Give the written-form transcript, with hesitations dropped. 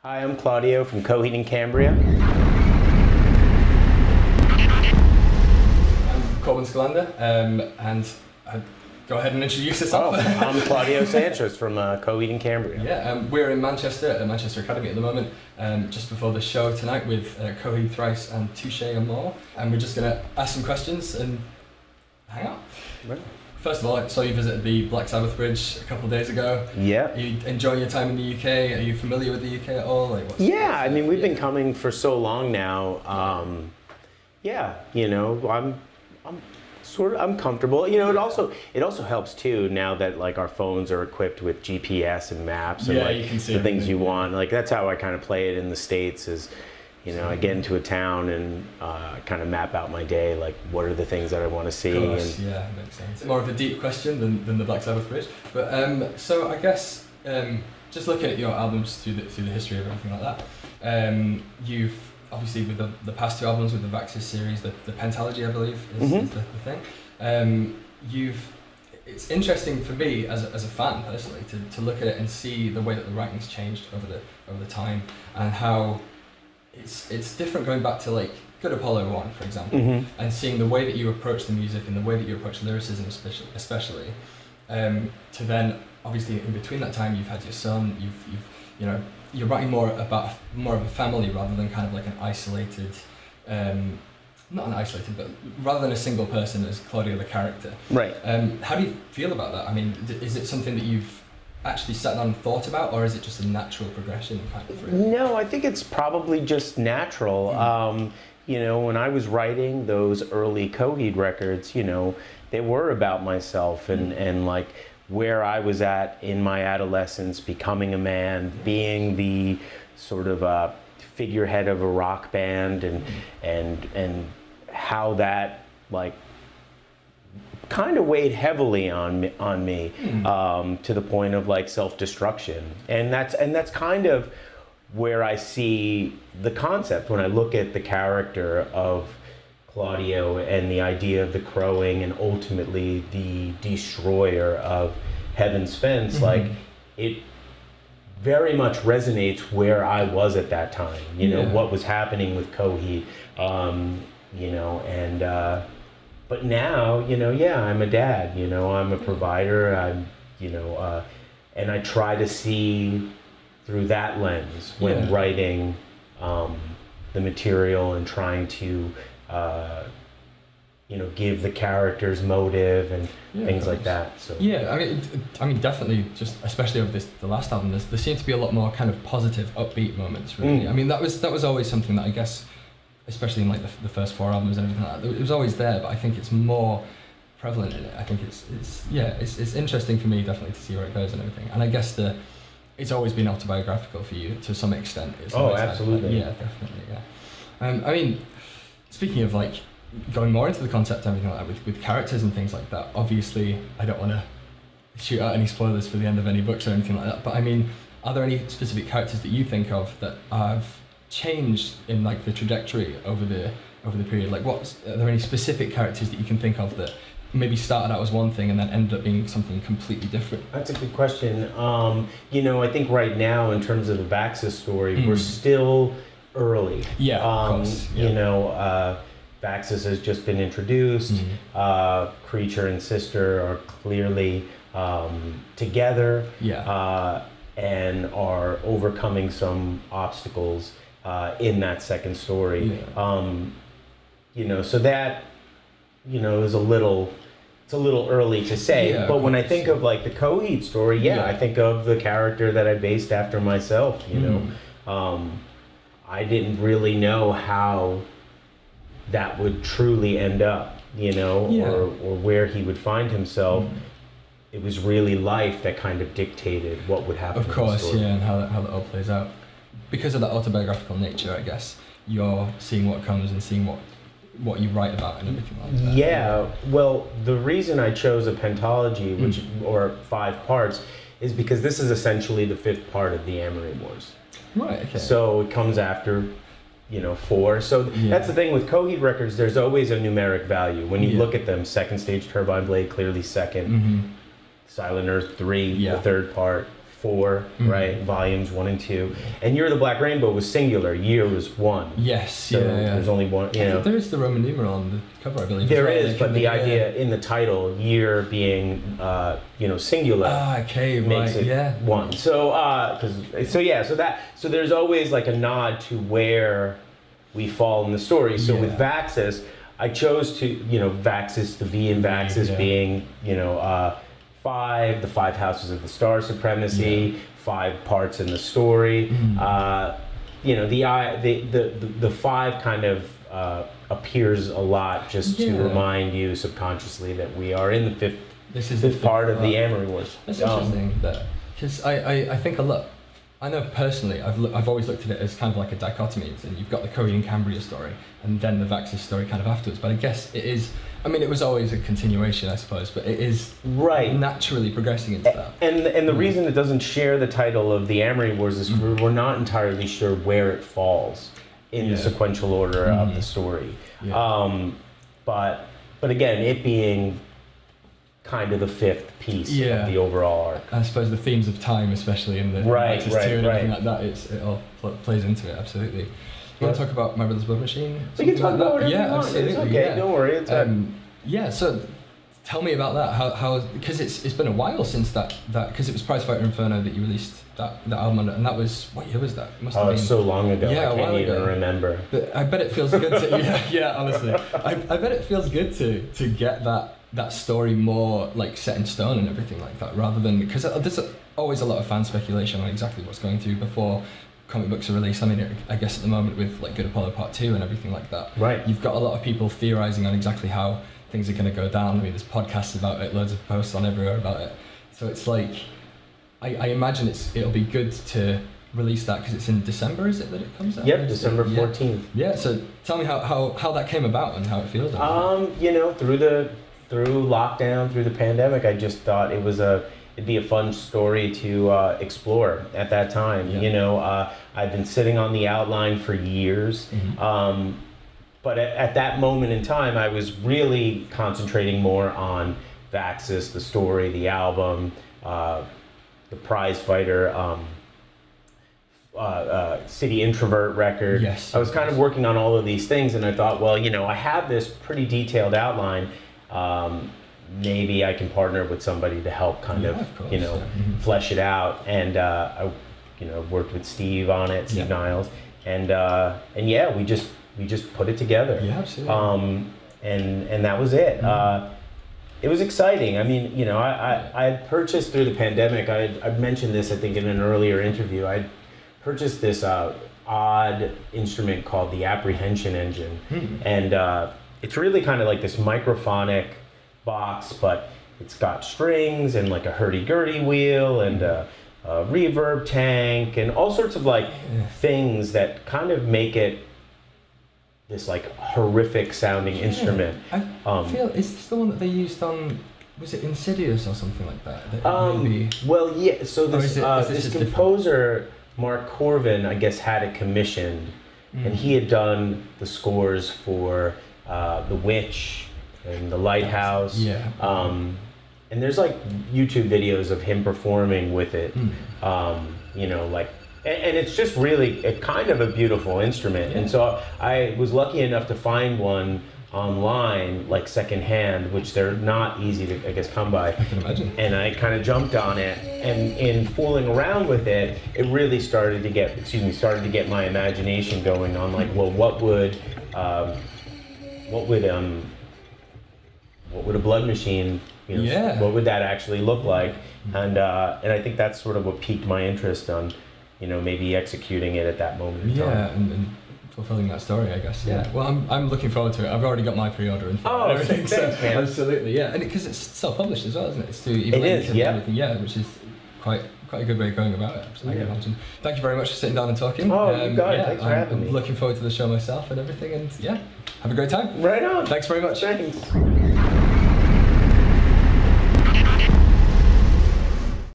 Hi, I'm Claudio from Coheed and Cambria. I'm Corban Skillånder, and go ahead and introduce yourself. I'm Claudio Sanchez from Coheed and Cambria. Yeah, we're in Manchester at the Manchester Academy at the moment, just before the show tonight with Coheed Thrice and Touche and more, and we're just going to ask some questions and hang out. Right. First of all, I saw you visited the Black Sabbath Bridge a couple of days ago. Yeah. Are you enjoying your time in the UK? Are you familiar with the UK at all? I mean, we've been coming for so long now. I'm comfortable. You know, it also helps too now that like our phones are equipped with GPS and maps and you can see the things you want. Like that's how I kind of play it in the States is, you know, I get into a town and kind of map out my day, like what are the things that I want to see. Of course, yeah, makes sense. More of a deep question than the Black Sabbath Bridge. But so I guess just looking at your albums through the history of everything like that, you've obviously with the past two albums with the Vaxis series, the Pentalogy I believe is the thing. It's interesting for me as a fan personally to look at it and see the way that the writing's changed over the time and how it's different going back to like Good Apollo 1, for example, and seeing the way that you approach the music and the way that you approach lyricism especially, to then obviously in between that time you've had your son, you're writing more of a family rather than kind of like an isolated, not an isolated, but rather than a single person as Claudio the character. Right. How do you feel about that? I mean, is it something that you've actually sat down and thought about, or is it just a natural progression kind of? Really? No, I think it's probably just natural. You know, when I was writing those early Coheed records, you know, they were about myself and like where I was at in my adolescence, becoming a man, being the sort of figurehead of a rock band, and how that like kind of weighed heavily on me to the point of like self-destruction, and that's kind of where I see the concept when I look at the character of Claudio and the idea of the crowing and ultimately the destroyer of Heaven's Fence. Like it very much resonates where I was at that time, you know, what was happening with Coheed, you know, and but now, you know, I'm a dad, you know, I'm a provider, I'm, you know, and I try to see through that lens when writing the material and trying to, you know, give the characters motive and things like that. So I mean, definitely, just especially over the last album, there seemed to be a lot more kind of positive, upbeat moments. Really, I mean, that was always something that I guess, especially in like the first four albums and everything like that, it was always there. But I think it's more prevalent in it. I think it's interesting for me definitely to see where it goes and everything. And I guess it's always been autobiographical for you to some extent. Absolutely. Definitely. I mean, speaking of like going more into the concept and everything like that with characters and things like that, obviously I don't want to shoot out any spoilers for the end of any books or anything like that, but I mean, are there any specific characters that you think of that have changed in like the trajectory over the period? Like are there any specific characters that you can think of that maybe started out as one thing and then ended up being something completely different? That's a good question. You know, I think right now in terms of the Vaxis story, we're still early. Yeah, of course. You know, Vaxis has just been introduced. Creature and Sister are clearly together and are overcoming some obstacles in that second story. You know, so that, you know, is it's a little early to say, but when I think of like the Coheed story, I think of the character that I based after myself, you know. I didn't really know how that would truly end up, you know, or where he would find himself. It was really life that kind of dictated what would happen. Of course, and how that all plays out. Because of that autobiographical nature, I guess, you're seeing what comes and seeing what you write about and everything like that. Yeah, well, the reason I chose a pentalogy, or 5 parts, is because this is essentially the 5th part of the Amory Wars. Right, okay. So it comes after, you know, 4. So that's the thing with Coheed records, there's always a numeric value. When you look at them, Second Stage Turbine Blade, clearly second. Silent Earth 3, the 3rd part. 4, right? Volumes 1 and 2. And Year of the Black Rainbow was singular. Year was 1. Yes, so there's only one, you know. There is the Roman numeral on the cover, I believe. There is, but the idea in the title, year being, you know, singular, makes it 1. So there's always like a nod to where we fall in the story. So with Vaxis, I chose to, you know, Vaxis, the V in Vaxis being, you know, 5, the 5 houses of the star supremacy, 5 parts in the story. You know, the 5 kind of appears a lot just to remind you subconsciously that we are in the fifth part of the Amory Wars. That's interesting, because I think a lot. I know personally, I've always looked at it as kind of like a dichotomy. And you've got the Coheed and Cambria story, and then the Vaxis story kind of afterwards. But I guess it is. I mean, it was always a continuation, I suppose, but it is naturally progressing into that. And the reason it doesn't share the title of the Amory Wars is we're not entirely sure where it falls in the sequential order of the story. But again, it being kind of the 5th piece of the overall arc. I suppose the themes of time, especially in the Vaxis II and everything like that, it all plays into it, absolutely. You want to talk about My Brother's Blood Machine? We can talk about whatever you want. Absolutely. It's okay, don't worry. It's so tell me about that. How because it's been a while since that because it was Prizefighter Inferno that you released that album under, and that was, what year was that? It must have been so long ago. I can't even remember. But I bet it feels good to honestly. I bet it feels good to get that story more like set in stone and everything like that, rather than, because there's always a lot of fan speculation on exactly what's going through before comic books are released. I mean, I guess at the moment with like Good Apollo Part 2 and everything like that, you've got a lot of people theorizing on exactly how things are going to go down. I mean, there's podcasts about it, loads of posts on everywhere about it. So it's like, I imagine it'll be good to release that because it's in December, is it that it comes out? Yep, December 14th. Yeah, so tell me how that came about and how it feels. You know, through lockdown, through the pandemic, I just thought it'd be a fun story to explore at that time. You know, I've been sitting on the outline for years, but at that moment in time, I was really concentrating more on Vaxis, the story, the album, the Prizefighter, City Introvert record. Yes. I was kind of working on all of these things, and I thought, well, you know, I have this pretty detailed outline. Maybe I can partner with somebody to help kind of course, you know, flesh it out. And I, you know, worked with Steve on it, Steve Niles, and yeah, we just put it together. Yeah, absolutely. And that was it. It was exciting. I mean, you know, I had purchased through the pandemic. I'd mentioned this, I think, in an earlier interview. I purchased this odd instrument called the Apprehension Engine, and it's really kind of like this microphonic box, but it's got strings and like a hurdy-gurdy wheel and a reverb tank and all sorts of like things that kind of make it this like horrific sounding instrument. I feel, is this the one that they used on, was it Insidious or something like that? Well, yeah, so this composer, Mark Corban, I guess had it commissioned, and he had done the scores for The Witch and The Lighthouse. And there's like YouTube videos of him performing with it. You know, like, and it's just really kind of a beautiful instrument. And so I was lucky enough to find one online, like secondhand, which they're not easy to, I guess, come by. I can imagine. And I kind of jumped on it, and in fooling around with it, it really started to get my imagination going on, like, well, what would a blood machine, you know, what would that actually look like? And I think that's sort of what piqued my interest on, you know, maybe executing it at that moment in time. And fulfilling that story, I guess. Well, I'm looking forward to it. I've already got my pre-order and everything. Thanks, man. Absolutely, and because it's self-published as well, isn't it? It's to it is, everything, which is quite a good way of going about it. I can imagine. Thank you very much for sitting down and talking. Oh, you got it. Thanks for having me. I'm looking forward to the show myself and everything, and have a great time. Right on. Thanks very much. Thanks.